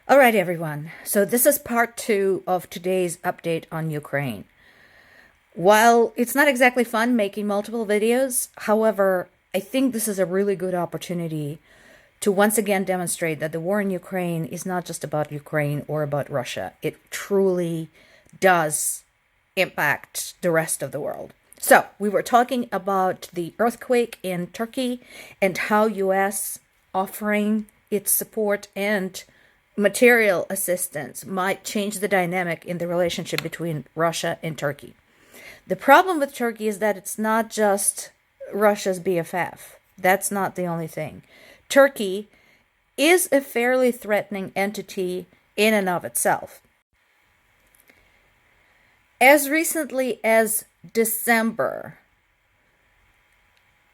All right, everyone. So this is part 2 of today's update on Ukraine. While it's not exactly fun making multiple videos, however, I think this is a really good opportunity to once again demonstrate that the war in Ukraine is not just about Ukraine or about Russia. It truly does impact the rest of the world. So we were talking about the earthquake in Turkey and how US offering its support and material assistance might change the dynamic in the relationship between Russia and Turkey. The problem with Turkey is that it's not just Russia's BFF. That's not the only thing. Turkey is a fairly threatening entity in and of itself. As recently as December,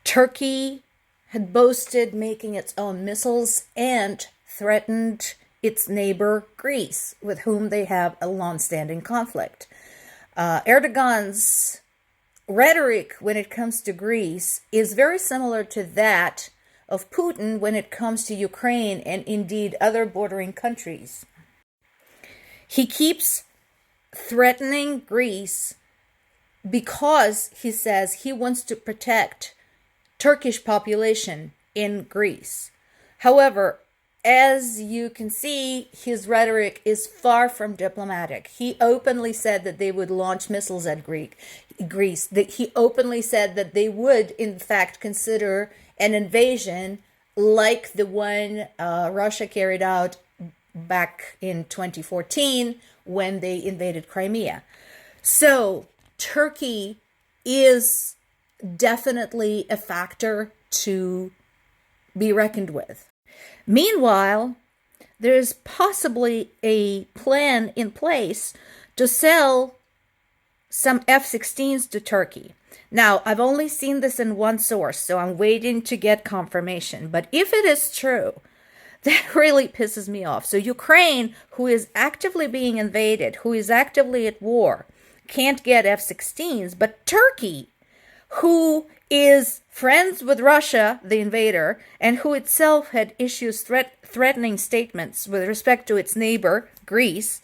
Turkey had boasted making its own missiles and threatened its neighbor Greece, with whom they have a long-standing conflict. Erdogan's rhetoric when it comes to Greece is very similar to that of Putin when it comes to Ukraine and indeed other bordering countries. He keeps threatening Greece because he says he wants to protect Turkish population in Greece. However, as you can see, his rhetoric is far from diplomatic. He openly said that they would launch missiles at Greece. He openly said that they would, in fact, consider an invasion like the one Russia carried out back in 2014 when they invaded Crimea. So Turkey is definitely a factor to be reckoned with. Meanwhile, there's possibly a plan in place to sell some F-16s to Turkey. Now, I've only seen this in one source, so I'm waiting to get confirmation. But if it is true, that really pisses me off. So Ukraine, who is actively being invaded, who is actively at war, can't get F-16s, but Turkey, who is friends with Russia, the invader, and who itself had issued threatening statements with respect to its neighbor, Greece,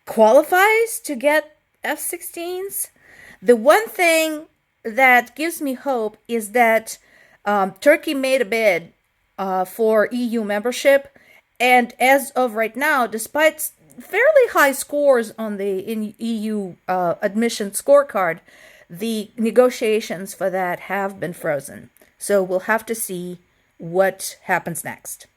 qualifies to get F-16s? The one thing that gives me hope is that Turkey made a bid for EU membership, and as of right now, despite fairly high scores on the EU admission scorecard, the negotiations for that have been frozen. So we'll have to see what happens next.